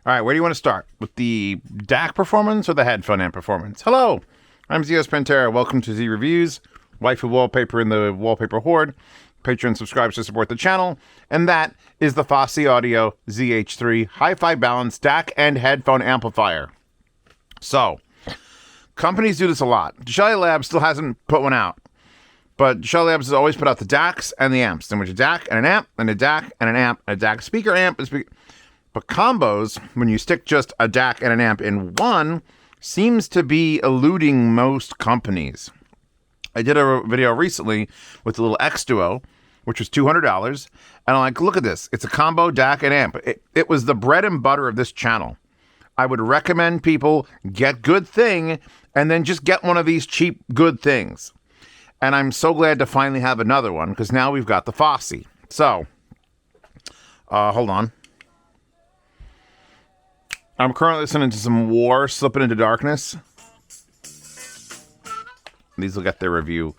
All right, where do you want to start? With the DAC performance or the headphone amp performance? Hello, I'm ZH Pantera. Welcome to Z Reviews, waifu wallpaper in the wallpaper horde. Patreon subscribes to support the channel. And that is the Fosi Audio ZH3 Hi-Fi Balanced DAC and Headphone Amplifier. So, companies do this a lot. Shelly Labs still hasn't put one out. But Shelly Labs has always put out the DACs and the amps. Then there's a DAC and an amp, and a DAC and an amp, and a DAC speaker amp, and speaker. But combos, when you stick just a DAC and an amp in one, seems to be eluding most companies. I did a video recently with the little X Duo, which was $200. And I'm like, look at this. It's a combo DAC and amp. It was the bread and butter of this channel. I would recommend people get good thing and then just get one of these cheap good things. And I'm so glad to finally have another one because now we've got the Fosi. So, hold on. I'm currently listening to some War, Slipping into Darkness. These will get their review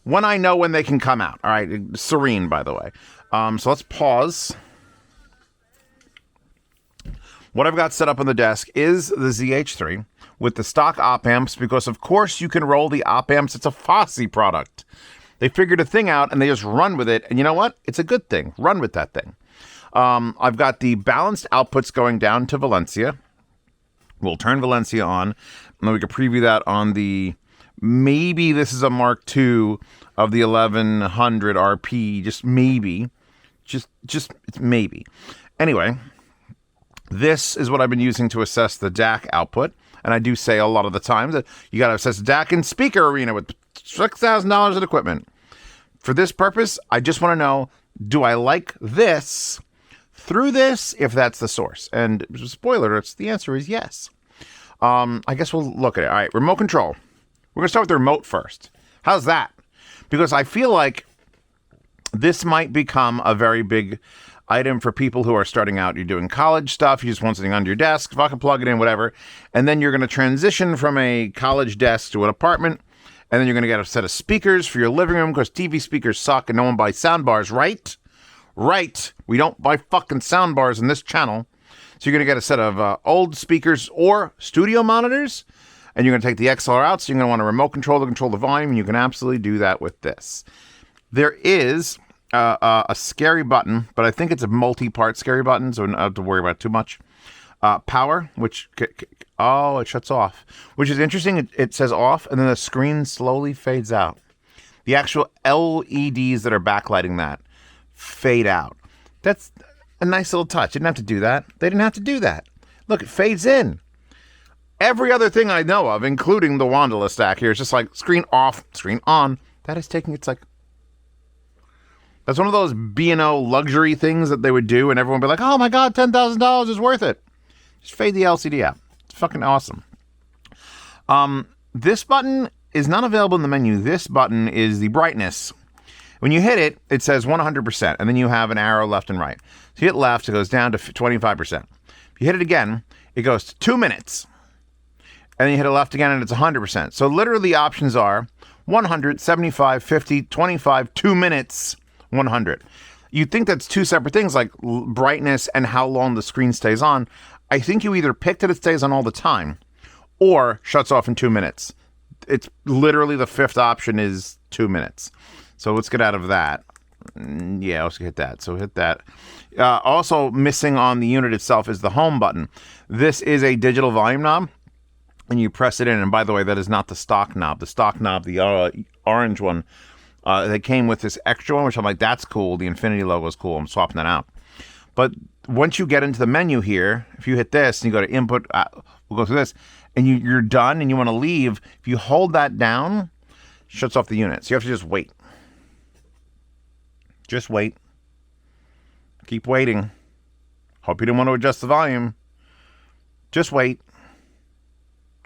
when I know when they can come out. All right, serene, by the way. So let's pause. What I've got set up on the desk is the ZH3 with the stock op amps because, of course, you can roll the op amps. It's a Fosi product. They figured a thing out and they just run with it. And you know what? It's a good thing. Run with that thing. I've got the balanced outputs going down to Valencia. We'll turn Valencia on, and then we can preview that on the, maybe this is a Mark II of the 1100 RP, just maybe. Just it's maybe. Anyway, this is what I've been using to assess the DAC output, and I do say a lot of the time that you got to assess DAC in speaker arena with $6,000 of equipment. For this purpose, I just want to know, do I like this through this, if that's the source? And spoiler, the answer is yes. I guess we'll look at it. All right, remote control. We're going to start with the remote first. How's that? Because I feel like this might become a very big item for people who are starting out. You're doing college stuff. You just want something under your desk. Fucking plug it in, whatever. And then you're going to transition from a college desk to an apartment. And then you're going to get a set of speakers for your living room because TV speakers suck and no one buys sound bars, right? Right. We don't buy fucking sound bars in this channel. So you're going to get a set of old speakers or studio monitors. And you're going to take the XLR out. So you're going to want a remote control to control the volume. And you can absolutely do that with this. There is a scary button, but I think it's a multi-part scary button. So I don't have to worry about it too much. Power, which, it shuts off. Which is interesting. It says off and then the screen slowly fades out. The actual LEDs that are backlighting that fade out. That's a nice little touch. Didn't have to do that. They didn't have to do that. Look, it fades in. Every other thing I know of, including the Wandala stack here, is just like screen off, screen on. That is taking, it's like, that's one of those B&O luxury things that they would do, and everyone would be like, oh my God, $10,000 is worth it. Just fade the LCD out. It's fucking awesome. This button is not available in the menu. This button is the brightness. When you hit it, it says 100%, and then you have an arrow left and right. So you hit left, it goes down to 25%. If you hit it again, it goes to 2 minutes. And then you hit it left again, and it's 100%. So literally the options are 100, 75, 50, 25, 2 minutes, 100. You'd think that's two separate things, like brightness and how long the screen stays on. I think you either pick that it stays on all the time, or shuts off in 2 minutes. It's literally the fifth option is 2 minutes. So let's get out of that. Yeah, let's hit that. So hit that. Also missing on the unit itself is the home button. This is a digital volume knob, and you press it in. And by the way, that is not the stock knob. The stock knob, the orange one, they came with this extra one, which I'm like, that's cool. The Infinity logo is cool. I'm swapping that out. But once you get into the menu here, if you hit this and you go to input, we'll go through this, and you're done and you want to leave, if you hold that down, shuts off the unit. So you have to just wait. Just wait. Keep waiting. Hope you didn't want to adjust the volume. Just wait.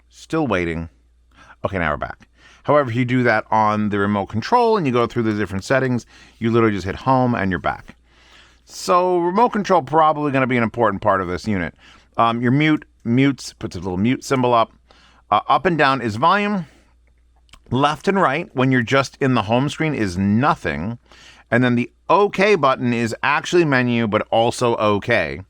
Still waiting. Okay, now we're back. However, if you do that on the remote control and you go through the different settings, you literally just hit home and you're back. So remote control probably going to be an important part of this unit. Your mutes, puts a little mute symbol up. Up and down is volume. Left and right, when you're just in the home screen, is nothing. And then the OK button is actually menu, but also OK.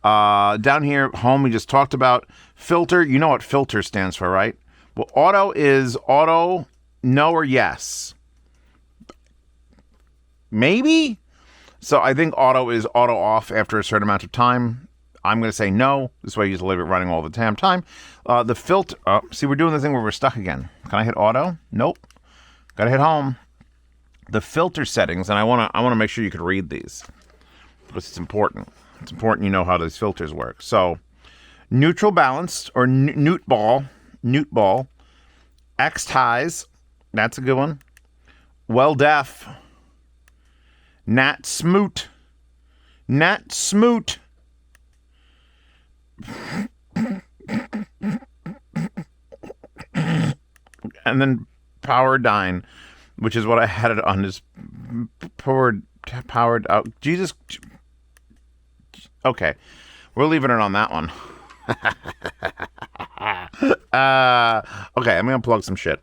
Down here, home, we just talked about. Filter, you know what filter stands for, right? Well, auto is auto, no or yes. Maybe? So I think auto is auto off after a certain amount of time. I'm going to say no. This way you just leave it running all the damn time. The filter, see, we're doing the thing where we're stuck again. Can I hit auto? Nope. Got to hit home. The filter settings, and I want to make sure you can read these because it's important. It's important you know how these filters work. So, neutral balanced or newt ball, X ties, that's a good one. Well def, nat smoot, and then power dyne, which is what I had it on, is powered out. Jesus. Okay, we're leaving it on that one. Okay, I'm gonna plug some shit.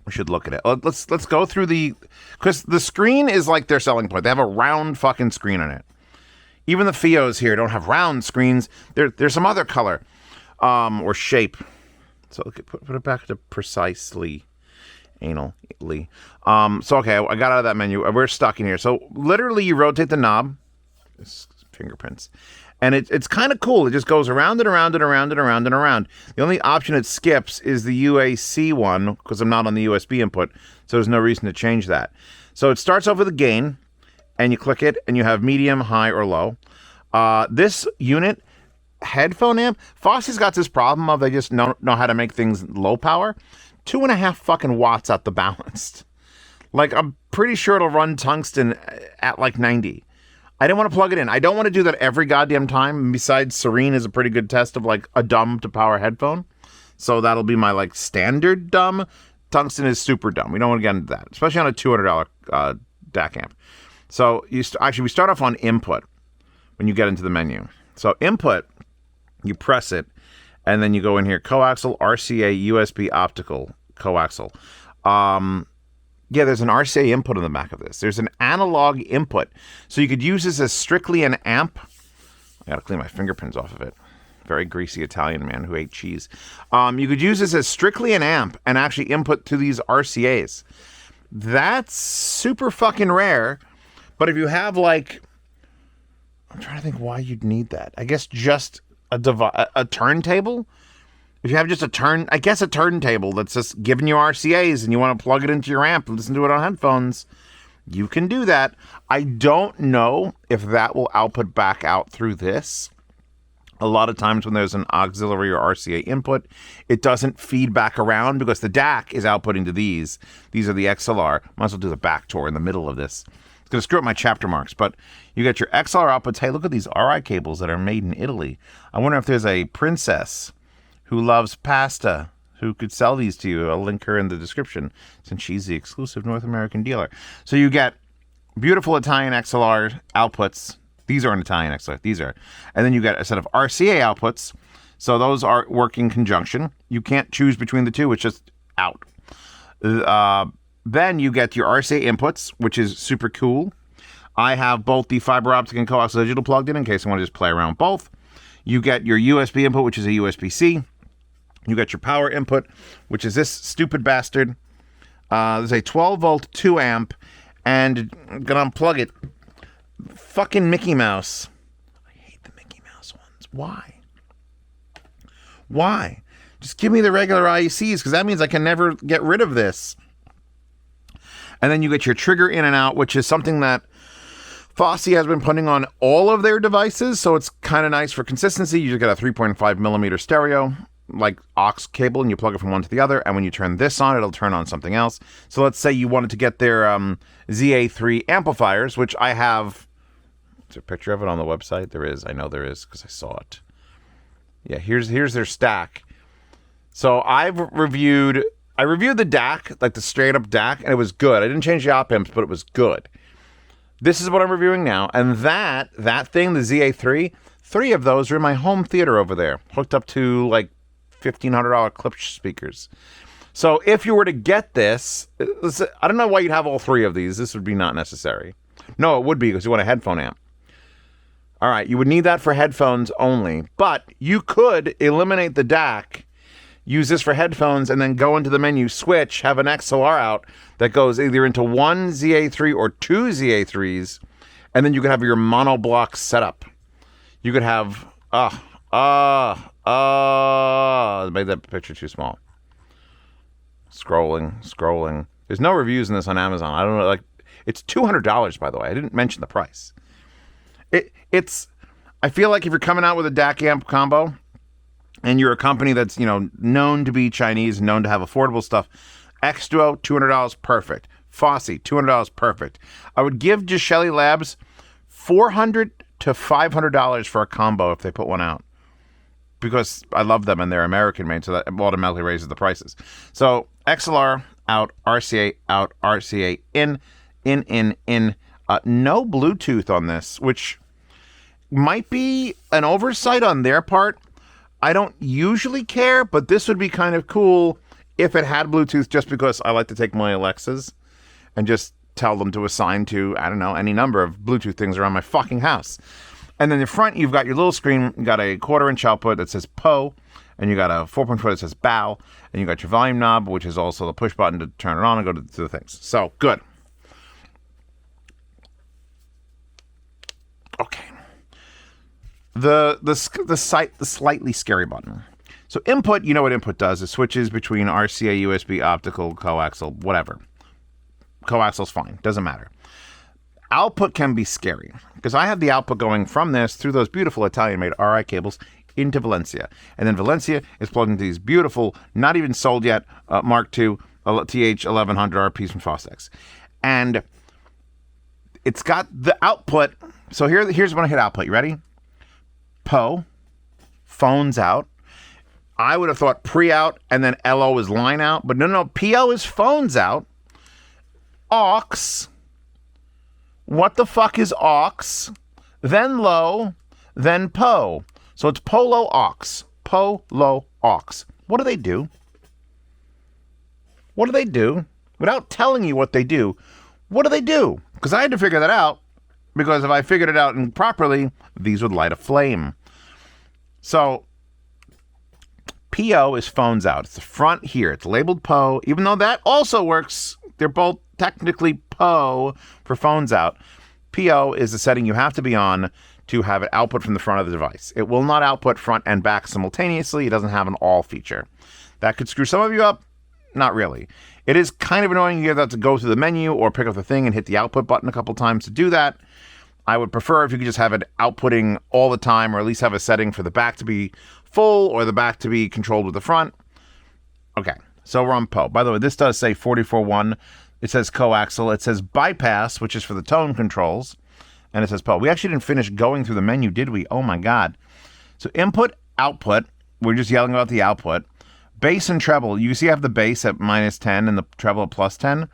We should look at it. Let's go through because the screen is like their selling point. They have a round fucking screen on it. Even the Fios here don't have round screens. There's some other color, or shape. So put it back to precisely, anally. So okay, I got out of that menu. We're stuck in here. So literally, you rotate the knob. It's fingerprints. And it's kind of cool. It just goes around and around and around and around and around. The only option it skips is the UAC one, because I'm not on the USB input, so there's no reason to change that. So it starts off with a gain, and you click it, and you have medium, high, or low. This unit, headphone amp, Fosi's got this problem of they just know how to make things low power. 2.5 fucking watts at the balanced. Like, I'm pretty sure it'll run tungsten at like 90. I didn't want to plug it in. I don't want to do that every goddamn time. Besides, Serene is a pretty good test of like a dumb to power headphone. So that'll be my like standard dumb. Tungsten is super dumb. We don't want to get into that, especially on a $200 DAC amp. So we start off on input when you get into the menu. So input, you press it, and then you go in here, coaxial, RCA, USB, optical, coaxial. Yeah, there's an RCA input on the back of this. There's an analog input. So you could use this as strictly an amp. I gotta clean my fingerprints off of it. Very greasy Italian man who ate cheese. You could use this as strictly an amp and actually input to these RCAs. That's super fucking rare. But if you have like, I'm trying to think why you'd need that. I guess just a turntable. If you have just a turntable that's just giving you RCAs and you want to plug it into your amp and listen to it on headphones, you can do that. I don't know if that will output back out through this. A lot of times when there's an auxiliary or RCA input, it doesn't feed back around because the DAC is outputting to these. These are the XLR. Might as well do the back tour in the middle of this. It's going to screw up my chapter marks, but you get your XLR outputs. Hey, look at these RI cables that are made in Italy. I wonder if there's a princess who loves pasta who could sell these to you. I'll link her in the description since she's the exclusive North American dealer. So you get beautiful Italian XLR outputs. These are an Italian XLR. These are. And then you get a set of RCA outputs. So those are work in conjunction. You can't choose between the two. It's just out. Then you get your RCA inputs, which is super cool. I have both the fiber optic and coaxial digital plugged in case I want to just play around with both. You get your USB input, which is a USB-C. You got your power input, which is this stupid bastard. There's a 12-volt 2-amp, and I'm going to unplug it. Fucking Mickey Mouse. I hate the Mickey Mouse ones. Why? Just give me the regular IECs, because that means I can never get rid of this. And then you get your trigger in and out, which is something that Fosi has been putting on all of their devices, so it's kind of nice for consistency. You just get a 3.5 millimeter stereo, like aux cable, and you plug it from one to the other, and when you turn this on, it'll turn on something else. So let's say you wanted to get their ZH3 amplifiers, which I have. Is there a picture of it on the website? There is. I know there is because I saw it. Yeah, here's their stack. So I reviewed the DAC, like the straight up DAC, and it was good. I didn't change the op amps, but it was good. This is what I'm reviewing now, and that thing, the ZH3, 3 of those are in my home theater over there, hooked up to like $1,500 Klipsch speakers. So if you were to get this, I don't know why you'd have all 3 of these. This would be not necessary. No, it would be because you want a headphone amp. All right, you would need that for headphones only, but you could eliminate the DAC, use this for headphones, and then go into the menu, switch, have an XLR out that goes either into one ZA3 or two ZA3s, and then you could have your monoblock setup. You could have, I made that picture too small. Scrolling. There's no reviews in this on Amazon. I don't know, like, it's $200, by the way. I didn't mention the price. I feel like if you're coming out with a DAC amp combo and you're a company that's, known to be Chinese and known to have affordable stuff, X-Duo, $200, perfect. Fosi, $200, perfect. I would give just Shelly Labs $400 to $500 for a combo if they put one out, because I love them and they're American made, so that automatically raises the prices. So XLR out, RCA out, RCA in. No Bluetooth on this, which might be an oversight on their part. I don't usually care, but this would be kind of cool if it had Bluetooth, just because I like to take my Alexas and just tell them to assign to, I don't know, any number of Bluetooth things around my fucking house. And then in the front, you've got your little screen. You got a 1/4-inch output that says PO, and you got a 4.4 that says BOW, and you got your volume knob, which is also the push button to turn it on and go to the things. So, good. Okay. The slightly scary button. So input, you know what input does. It switches between RCA, USB, optical, coaxial, whatever. Coaxial's fine. Doesn't matter. Output can be scary, because I have the output going from this through those beautiful Italian-made RI cables into Valencia. And then Valencia is plugged into these beautiful, not even sold yet, Mark II TH1100 RPs from Fosex. And it's got the output. So here's when I hit output. You ready? PO, phones out. I would have thought pre-out and then LO is line out, but no, PO is phones out. Aux. What the fuck is aux? Then low, then PO. So it's polo aux. Polo aux. What do they do? What do they do? Without telling you what they do, what do they do? Because I had to figure that out, because if I figured it out improperly, these would light a flame. So PO is phones out. It's the front here. It's labeled PO, even though that also works. They're both technically PO for phones out. PO is the setting you have to be on to have it output from the front of the device. It will not output front and back simultaneously. It doesn't have an all feature. That could screw some of you up. Not really. It is kind of annoying. You have to go through the menu or pick up the thing and hit the output button a couple times to do that. I would prefer if you could just have it outputting all the time, or at least have a setting for the back to be full or the back to be controlled with the front. Okay, so we're on PO. By the way, this does say 44.1. It says coaxial. It says bypass, which is for the tone controls. And it says PO. We actually didn't finish going through the menu, did we? Oh my God. So input, output. We're just yelling about the output. Bass and treble. You see I have the bass at -10 and the treble at +10.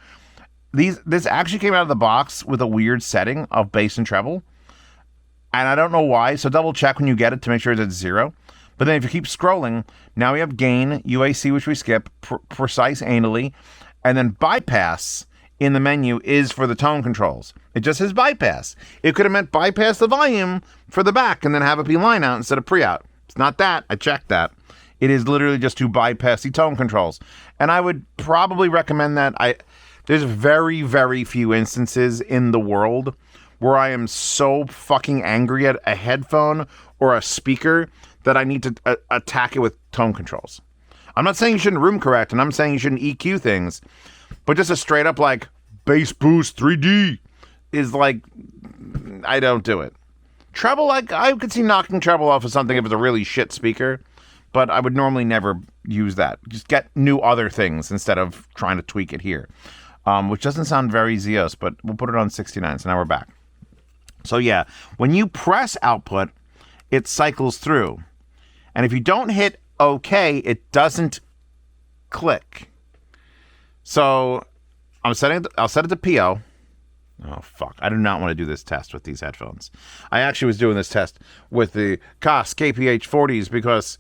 This actually came out of the box with a weird setting of bass and treble. And I don't know why. So double check when you get it to make sure it's at 0. But then if you keep scrolling, now we have gain, UAC, which we skip, precise anally, and then bypass in the menu is for the tone controls. It just says bypass. It could have meant bypass the volume for the back and then have it be line out instead of pre-out. It's not that. I checked that. It is literally just to bypass the tone controls. And I would probably recommend that. There's very, very few instances in the world where I am so fucking angry at a headphone or a speaker that I need to attack it with tone controls. I'm not saying you shouldn't room correct, and I'm saying you shouldn't EQ things, but just a straight up like bass boost 3D is like, I don't do it. Treble, like I could see knocking treble off of something if it's a really shit speaker, but I would normally never use that. Just get new other things instead of trying to tweak it here, which doesn't sound very Zeos, but we'll put it on 69. So now we're back. So yeah, when you press output, it cycles through. And if you don't hit OK, it doesn't click. So I'll set it to PO. Oh, fuck. I do not want to do this test with these headphones. I actually was doing this test with the Koss KPH40s because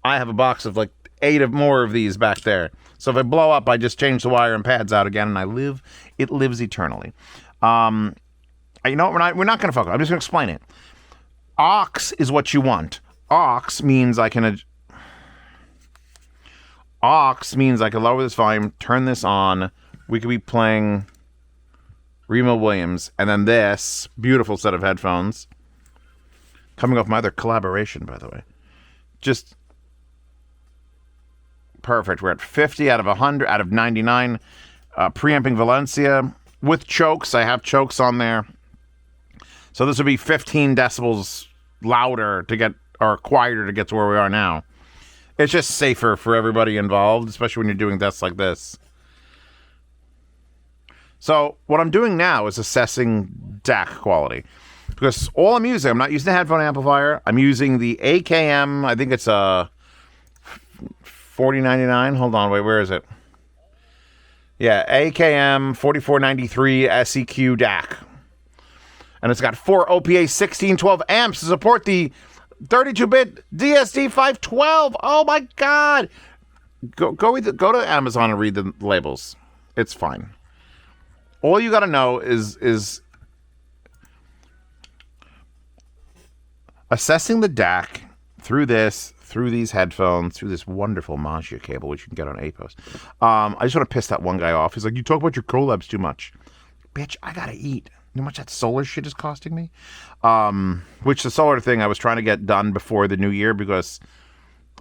I have a box of like 8 of more of these back there. So if I blow up, I just change the wire and pads out again, and it lives eternally. You know what? We're not going to focus. I'm just going to explain it. Aux is what you want. Aux means I can lower this volume, turn this on. We could be playing Remo Williams, and then this beautiful set of headphones. Coming off my other collaboration, by the way. Just perfect. We're at 50 out of 100, out of 99. Preamping Valencia with chokes. I have chokes on there. So this would be 15 decibels louder to get, or quieter to get to where we are now. It's just safer for everybody involved, especially when you're doing tests like this. So what I'm doing now is assessing DAC quality. Because all I'm using, I'm not using a headphone amplifier. I'm using the AKM, I think it's a 4099. Hold on, wait, where is it? Yeah, AKM 4493 SEQ DAC. And it's got 4 OPA 1612 amps to support the 32-bit DSD 512. Oh my God! Go to Amazon and read the labels. It's fine. All you got to know is assessing the DAC through these headphones, through this wonderful Magia cable, which you can get on APOS. I just want to piss that one guy off. He's like, you talk about your collabs too much. Bitch, I gotta eat. You know how much that solar shit is costing me? Which the solar thing I was trying to get done before the new year because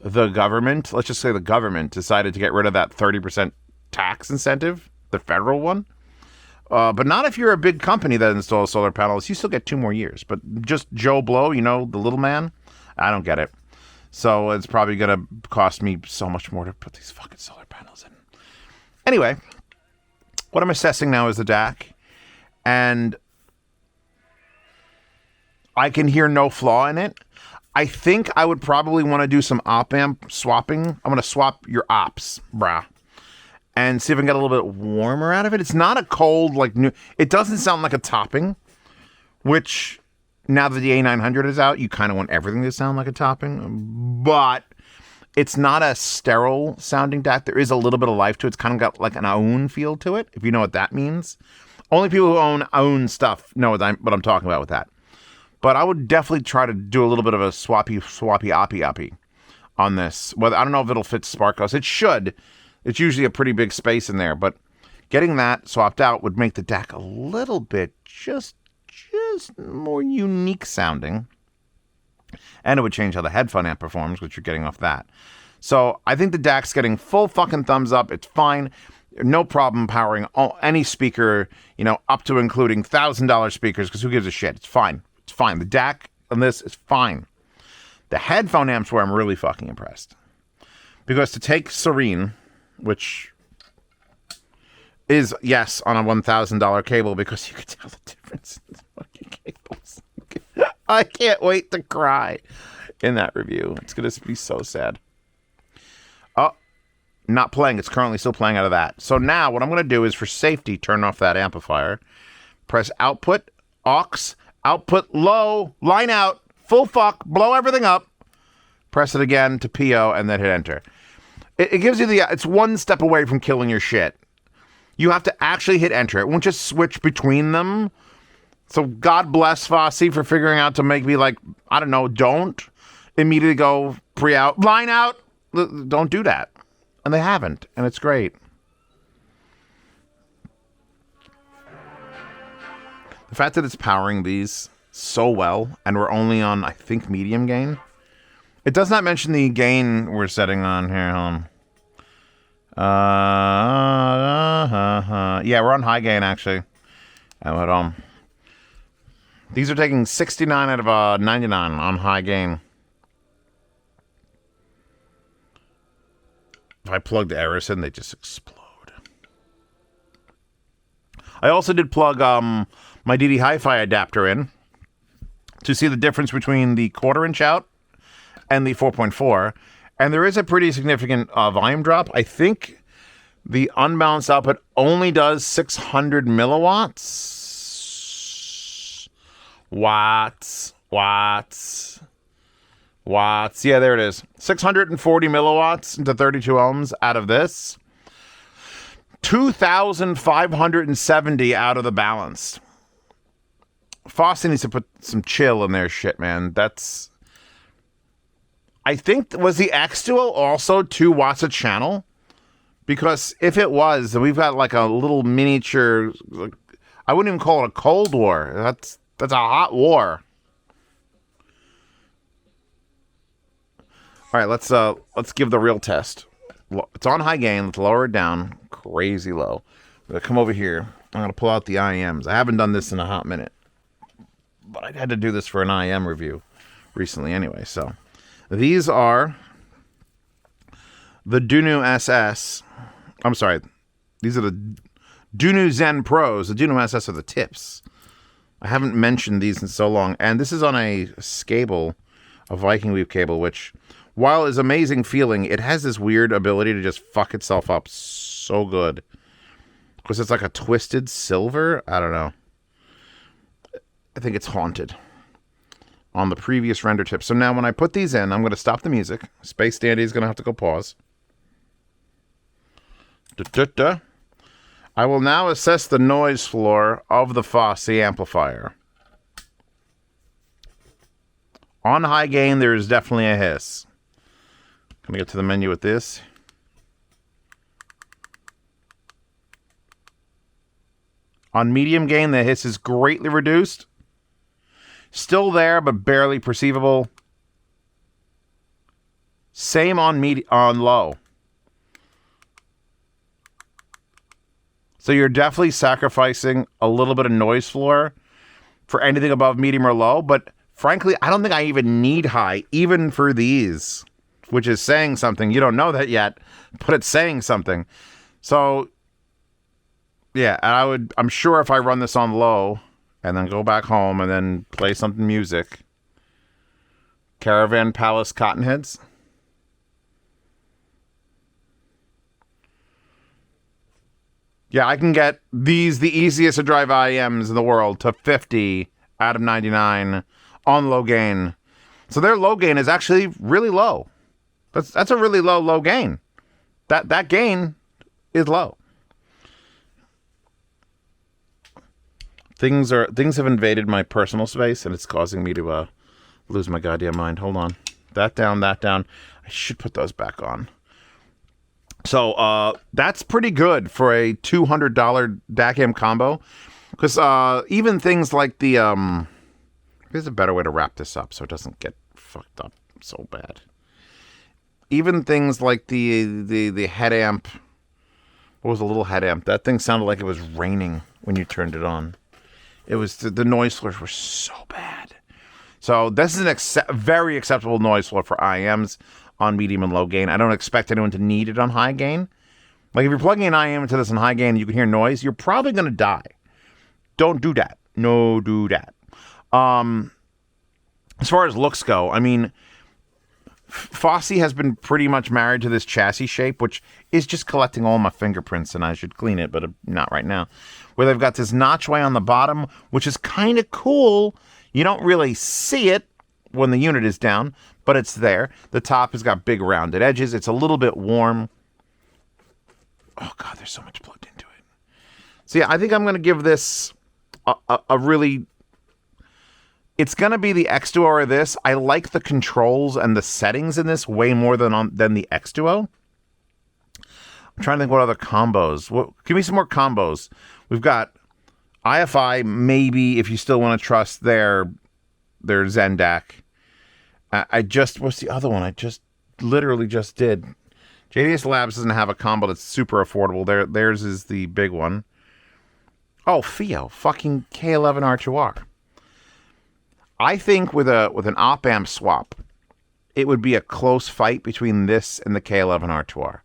the government, let's just say the government, decided to get rid of that 30% tax incentive, the federal one. But not if you're a big company that installs solar panels. You still get 2 more years. But just Joe Blow, you know, the little man, I don't get it. So it's probably going to cost me so much more to put these fucking solar panels in. Anyway, what I'm assessing now is the DAC. And I can hear no flaw in it. I think I would probably want to do some op-amp swapping. I'm going to swap your ops, brah. And see if I can get a little bit warmer out of it. It's not a cold, like, new. It doesn't sound like a topping, which, now that the A900 is out, you kind of want everything to sound like a topping. But it's not a sterile sounding DAC. There is a little bit of life to it. It's kind of got like an own feel to it, if you know what that means. Only people who own stuff know what I'm talking about with that. But I would definitely try to do a little bit of a swappy oppy on this. Well, I don't know if it'll fit Sparkos. It should. It's usually a pretty big space in there, but getting that swapped out would make the DAC a little bit just more unique sounding. And it would change how the headphone amp performs, which you're getting off that. So I think the DAC's getting full fucking thumbs up. It's fine. No problem powering any speaker, you know, up to including $1,000 speakers, because who gives a shit? It's fine. It's fine. The DAC on this is fine. The headphone amps where I'm really fucking impressed. Because to take Serene, which is, yes, on a $1,000 cable, because you can tell the difference in the fucking cables. I can't wait to cry in that review. It's going to be so sad. Oh, not playing. It's currently still playing out of that. So now what I'm going to do is, for safety, turn off that amplifier. Press output, aux, output low, line out, full fuck, blow everything up. Press it again to PO and then hit enter. It gives you it's one step away from killing your shit. You have to actually hit enter. It won't just switch between them. So God bless Fosi for figuring out to make me like, I don't know, don't immediately go pre-out, line out. Don't do that. And they haven't. And it's great. The fact that it's powering these so well, and we're only on, I think, medium gain. It does not mention the gain we're setting on here. Yeah, we're on high gain, actually. But, these are taking 69 out of 99 on high gain. If I plug the errors in, they just explode. I also did plug my DD Hi-Fi adapter in to see the difference between the 1/4 inch out and the 4.4, and there is a pretty significant volume drop. I think the unbalanced output only does 600 milliwatts. Watts. Yeah, there it is. 640 milliwatts into 32 ohms out of this. 2,570 out of the balanced. Fosi needs to put some chill in their shit, man. That's... I think, was the X Duo also 2 watts a channel? Because if it was, then we've got like a little miniature... I wouldn't even call it a Cold War. That's a hot war. All right, let's give the real test. It's on high gain. Let's lower it down. Crazy low. I'm going to come over here. I'm going to pull out the IMs. I haven't done this in a hot minute. But I had to do this for an IM review recently anyway. So these are the Dunu SS. I'm sorry. These are the Dunu Zen Pros. The Dunu SS are the tips. I haven't mentioned these in so long. And this is on a Scable, a Viking Weave cable, which, while is amazing feeling, it has this weird ability to just fuck itself up so good. Because it's like a twisted silver. I don't know. I think it's haunted on the previous render tip. So now when I put these in, I'm going to stop the music. Space Dandy is going to have to go pause. Da-da-da. I will now assess the noise floor of the Fosi amplifier. On high gain, there is definitely a hiss. Can I get to the menu with this? On medium gain, the hiss is greatly reduced. Still there, but barely perceivable. Same on low. So you're definitely sacrificing a little bit of noise floor for anything above medium or low. But frankly, I don't think I even need high, even for these, which is saying something. You don't know that yet, but it's saying something. So yeah, and I'm sure if I run this on low and then go back home and then play something music. Caravan Palace Cottonheads. Yeah, I can get these, the easiest to drive IEMs in the world, to 50 out of 99 on low gain. So their low gain is actually really low. That's a really low gain. That gain is low. Things have invaded my personal space, and it's causing me to lose my goddamn mind. Hold on. That down. I should put those back on. So that's pretty good for a $200 DAC amp combo. Because even things like the... here's a better way to wrap this up so it doesn't get fucked up so bad. Even things like the head amp... What was a little head amp? That thing sounded like it was raining when you turned it on. It was... The noise floors were so bad. So this is an very acceptable noise floor for IMs on medium and low gain. I don't expect anyone to need it on high gain. Like if you're plugging an IM into this on high gain and you can hear noise, you're probably going to die. Don't do that. No, do that. As far as looks go, I mean, Fosi has been pretty much married to this chassis shape, which is just collecting all my fingerprints, and I should clean it, but not right now. Where they've got this notchway on the bottom, which is kind of cool. You don't really see it when the unit is down, but it's there. The top has got big rounded edges. It's a little bit warm. Oh, God, there's so much plugged into it. So, yeah, I think I'm going to give this a really... It's going to be the X Duo or this. I like the controls and the settings in this way more than the X Duo. I'm trying to think what other combos. Give me some more combos. We've got IFI, maybe, if you still want to trust their Zen DAC. What's the other one? I literally just did. JDS Labs doesn't have a combo that's super affordable. Theirs is the big one. Oh, Fio. Fucking K11R2R. I think with an op-amp swap, it would be a close fight between this and the K11R2R.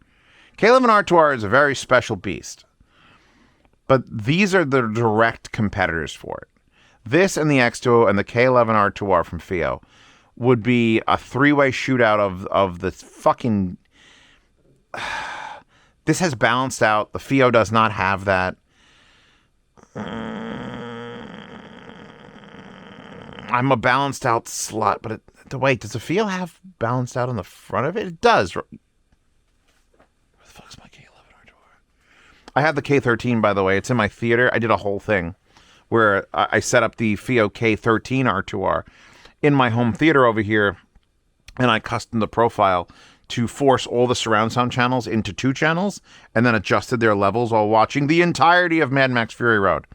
K11R2R is a very special beast. But these are the direct competitors for it. This and the X2O and the K11R2R from Fio would be a three-way shootout of the fucking... This has balanced out. The Fio does not have that. I'm a balanced out slut, but wait, does the Fio have balanced out on the front of it? It does. Where the fuck's my K11R2R? I have the K13, by the way. It's in my theater. I did a whole thing where I set up the FIO K13 R2R in my home theater over here, and I custom the profile to force all the surround sound channels into 2 channels, and then adjusted their levels while watching the entirety of Mad Max Fury Road.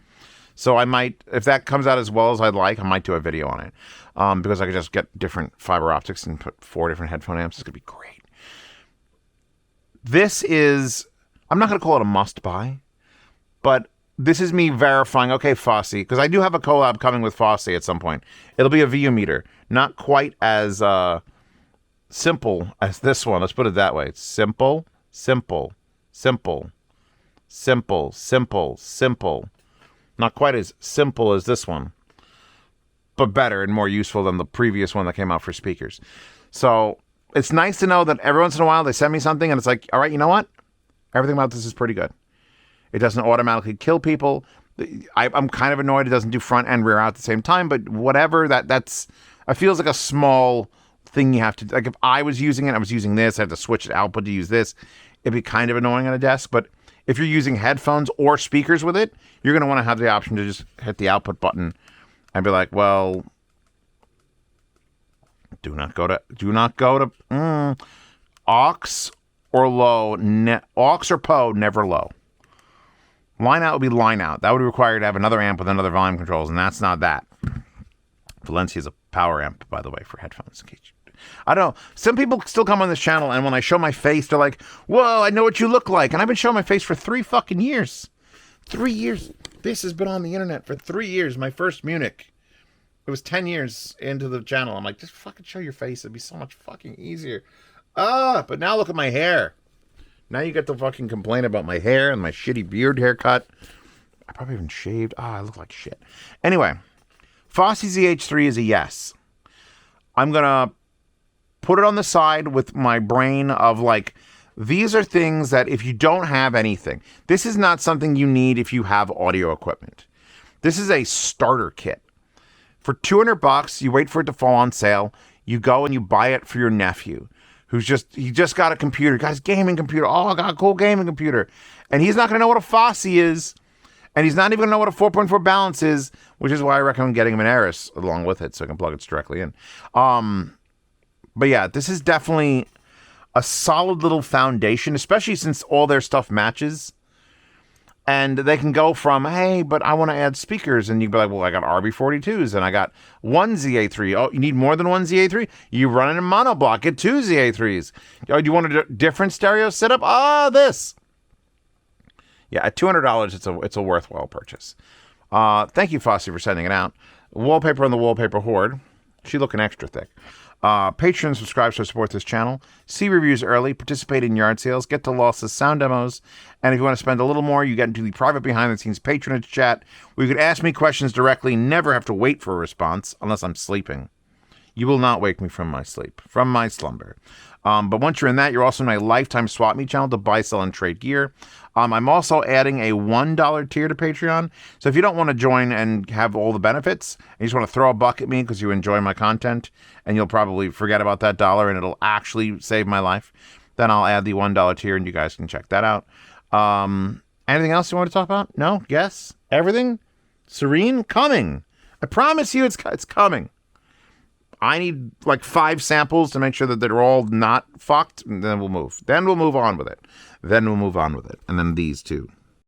So I might, if that comes out as well as I'd like, I might do a video on it, because I could just get different fiber optics and put 4 different headphone amps. It's going to be great. This is, I'm not going to call it a must-buy, but this is me verifying, okay, Fosi, because I do have a collab coming with Fosi at some point. It'll be a VU meter. Not quite as simple as this one. Let's put it that way. It's simple, simple, simple, simple, simple, simple. Not quite as simple as this one, but better and more useful than the previous one that came out for speakers. So it's nice to know that every once in a while they send me something and it's like, all right, you know what? Everything about this is pretty good. It doesn't automatically kill people. I'm kind of annoyed it doesn't do front and rear out at the same time, but whatever, that's, it feels like a small thing you have to, like if I was using it, I was using this, I have to switch the output to use this. It'd be kind of annoying on a desk, but if you're using headphones or speakers with it, you're going to want to have the option to just hit the output button and be like, well, do not go to aux or low, aux or PO, never low. Line out would be line out. That would require you to have another amp with another volume controls, and that's not that. Valencia is a power amp, by the way, for headphones. I don't know. Some people still come on this channel, and when I show my face, they're like, whoa, I know what you look like. And I've been showing my face for 3 fucking years. 3 years. This has been on the internet for 3 years. My first Munich. It was 10 years into the channel. I'm like, just fucking show your face. It'd be so much fucking easier. But now look at my hair. Now you get to fucking complain about my hair and my shitty beard haircut. I probably even shaved. I look like shit. Anyway, Fosi ZH3 is a yes. I'm going to put it on the side with my brain of like, these are things that if you don't have anything, this is not something you need if you have audio equipment. This is a starter kit. For $200, you wait for it to fall on sale. You go and you buy it for your nephew. He just got a computer, got his gaming computer. Oh, I got a cool gaming computer. And he's not going to know what a Fosi is. And he's not even going to know what a 4.4 balance is, which is why I recommend getting him an Aris along with it so I can plug it directly in. But yeah, this is definitely a solid little foundation, especially since all their stuff matches. And they can go from, hey, but I want to add speakers. And you'd be like, well, I got RB42s and I got one ZA3. Oh, you need more than one ZA3? You run it in monoblock, get 2 ZA3s. Oh, do you want a different stereo setup? This. Yeah, at $200, it's a worthwhile purchase. Thank you, Fosi, for sending it out. Wallpaper on the wallpaper hoard. She looking extra thick. Patreon subscribe to support this channel. See reviews early. Participate in yard sales. Get to lossless sound demos. And if you want to spend a little more, you get into the private behind-the-scenes patronage chat where you could ask me questions directly, never have to wait for a response unless I'm sleeping. You will not wake me from my sleep, from my slumber. But once you're in that, you're also in my lifetime swap meet channel to buy, sell, and trade gear. I'm also adding a $1 tier to Patreon. So if you don't want to join and have all the benefits, and you just want to throw a buck at me because you enjoy my content, and you'll probably forget about that dollar and it'll actually save my life, then I'll add the $1 tier and you guys can check that out. Anything else you want to talk about? No? Yes? Everything? Serene? Coming. I promise you it's coming. I need like 5 samples to make sure that they're all not fucked, and then we'll move. Then we'll move on with it. And then these 2.